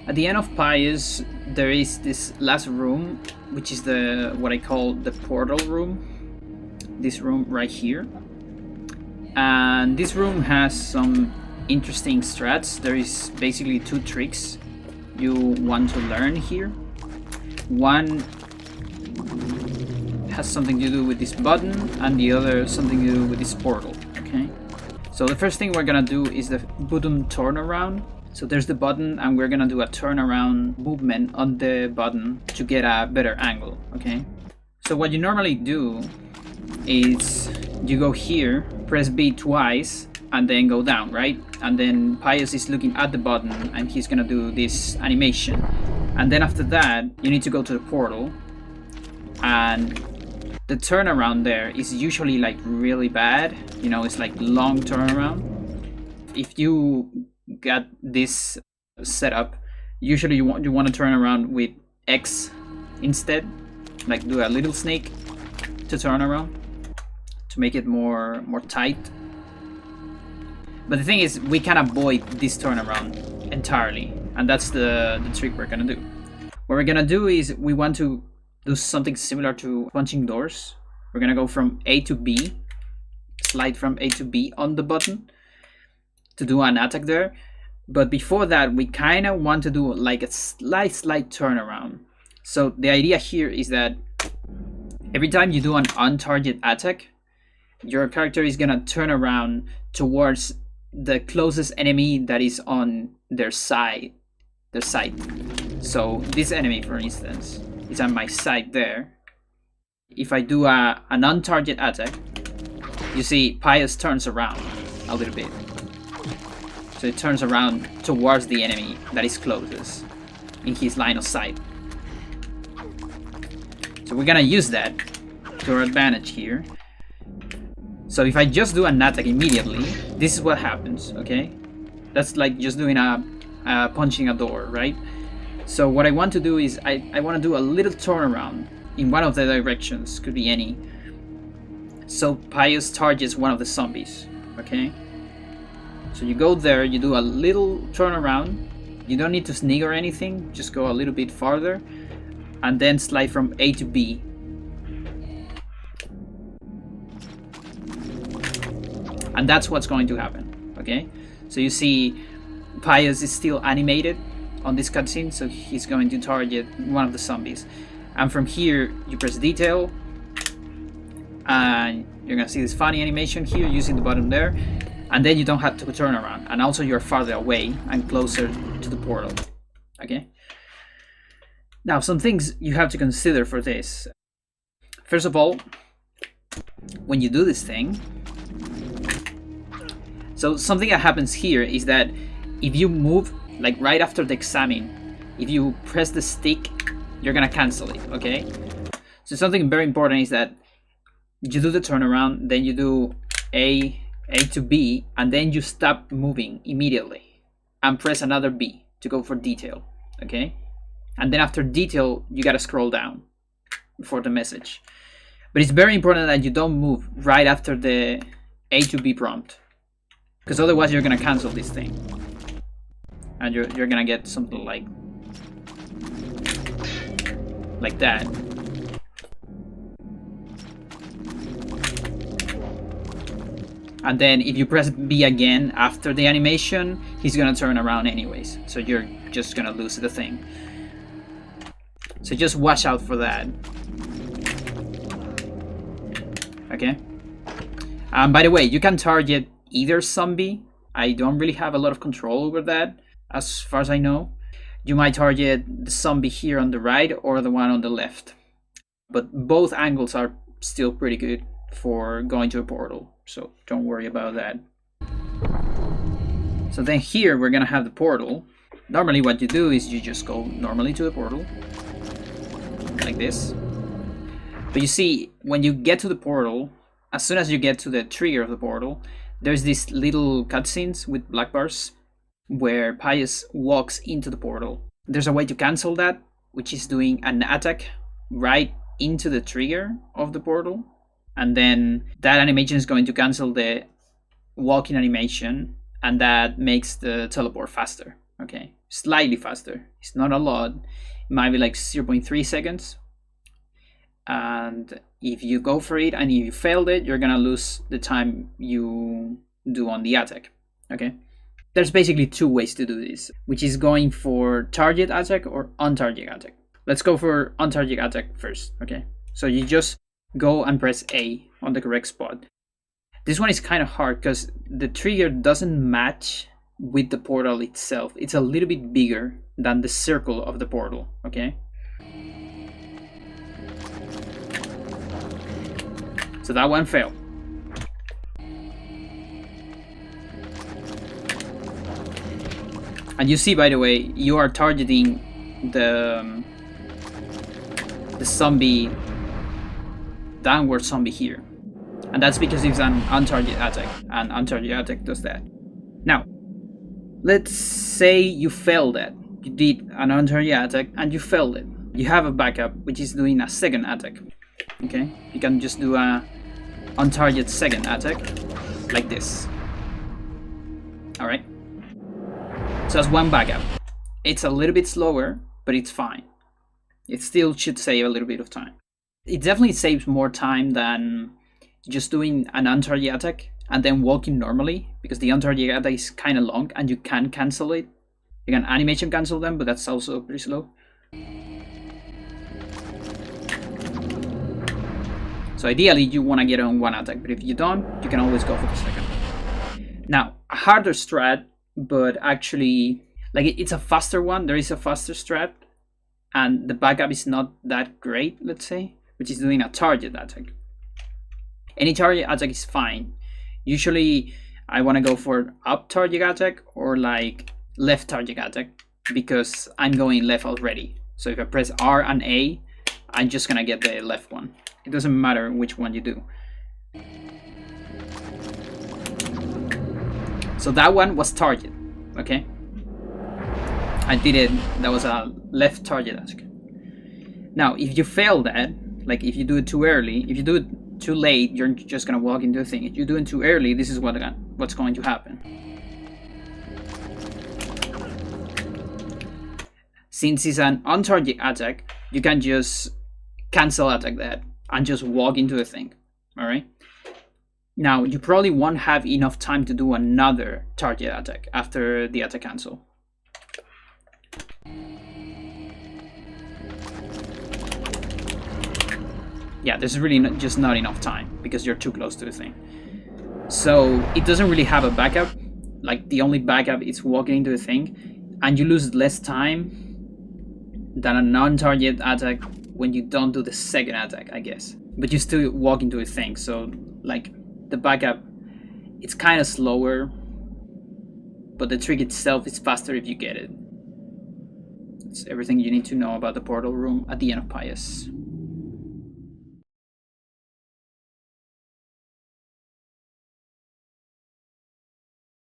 At the end of Pious, there is this last room, which is what I call the portal room. This room right here. And this room has some interesting strats. There is basically two tricks you want to learn here. One has something to do with this button, and the other something to do with this portal. Okay. So the first thing we're gonna do is the button turnaround. So there's the button, and we're gonna do a turnaround movement on the button to get a better angle. Okay. So what you normally do is you go here, press B twice, and then go down, right? And then Pious is looking at the button, and he's gonna do this animation. And then after that, you need to go to the portal, and the turnaround there is usually like really bad. You know, it's like long turnaround. If you got this setup, usually you want to turn around with X instead, like do a little snake to turn around to make it more tight. But the thing is, we can avoid this turnaround entirely, and that's the trick we're gonna do. What we're gonna do is we want to do something similar to punching doors. We're gonna go from A to B, slide from A to B on the button to do an attack there. But before that, we kind of want to do like a slight turnaround. So the idea here is that every time you do an on-target attack, your character is gonna turn around towards the closest enemy that is on their side. So this enemy, for instance, is on my side there. If I do an on-target attack, you see Pious turns around a little bit. So it turns around towards the enemy that is closest in his line of sight. So we're gonna use that to our advantage here. So if I just do an attack immediately, this is what happens, okay? That's like just doing punching a door, right? So what I want to do is I want to do a little turnaround in one of the directions, could be any. So Pious targets one of the zombies, okay? So you go there, you do a little turnaround. You don't need to sneak or anything, just go a little bit farther, and then slide from A to B. And that's what's going to happen, okay? So you see Pious is still animated on this cutscene, so he's going to target one of the zombies. And from here, you press detail, and you're gonna see this funny animation here using the button there, and then you don't have to turn around, and also you're farther away and closer to the portal, okay? Now, some things you have to consider for this. First of all, when you do this thing, so something that happens here is that if you move, like right after the examine, if you press the stick, you're gonna cancel it, okay? So something very important is that you do the turnaround, then you do A to B, and then you stop moving immediately and press another B to go for detail, okay? And then after detail, you gotta scroll down for the message. But it's very important that you don't move right after the A to B prompt, because otherwise you're gonna cancel this thing, and you're gonna get something like that. And then if you press B again after the animation, he's gonna turn around anyways, so you're just gonna lose the thing. So just watch out for that. Okay. By the way, you can target either zombie. I don't really have a lot of control over that, as far as I know. You might target the zombie here on the right or the one on the left. But both angles are still pretty good for going to a portal, so don't worry about that. So then here we're gonna have the portal. Normally what you do is you just go normally to the portal, like this. But you see, when you get to the portal, as soon as you get to the trigger of the portal, there's these little cutscenes with black bars where Pious walks into the portal. There's a way to cancel that, which is doing an attack right into the trigger of the portal, and then that animation is going to cancel the walking animation, and that makes the teleport faster. Okay, slightly faster. It's not a lot. It might be like 0.3 seconds. And if you go for it and if you failed it, you're gonna lose the time you do on the attack. Okay? There's basically two ways to do this, which is going for target attack or on-target attack. Let's go for on-target attack first, okay? So you just go and press A on the correct spot. This one is kind of hard because the trigger doesn't match with the portal itself. It's a little bit bigger than the circle of the portal, okay? So that one failed. And you see, by the way, you are targeting the zombie, downward zombie here. And that's because it's an on-target attack, and on-target attack does that. Now, let's say you failed that. You did an on-target attack and you failed it. You have a backup, which is doing a second attack. Okay? You can just do a on-target second attack, like this. Alright? So that's one backup. It's a little bit slower, but it's fine. It still should save a little bit of time. It definitely saves more time than just doing an on-target attack and then walking normally, because the on-target attack is kind of long and you can cancel it. You can animation cancel them, but that's also pretty slow. So ideally you want to get on one attack, but if you don't, you can always go for the second. Now, a harder strat, but actually, like, it's a faster one. There is a faster strat, and the backup is not that great, let's say, which is doing a target attack. Any target attack is fine. Usually I want to go for up target attack or like left target attack, because I'm going left already. So if I press R and A, I'm just gonna get the left one. It doesn't matter which one you do. So that one was target, okay? I did it, that was a left target attack. Now, if you fail that, like if you do it too early, if you do it too late, you're just gonna walk into a thing. If you do it too early, this is what's going to happen. Since it's an on-target attack, you can just cancel attack that and just walk into the thing, alright? Now, you probably won't have enough time to do another target attack after the attack cancel. Yeah, there's really just not enough time because you're too close to the thing. So it doesn't really have a backup. Like, the only backup is walking into the thing, and you lose less time than a non-target attack when you don't do the second attack, I guess. But you still walk into a thing, so like the backup, it's kind of slower, but the trick itself is faster if you get it. That's everything you need to know about the portal room at the end of Pious.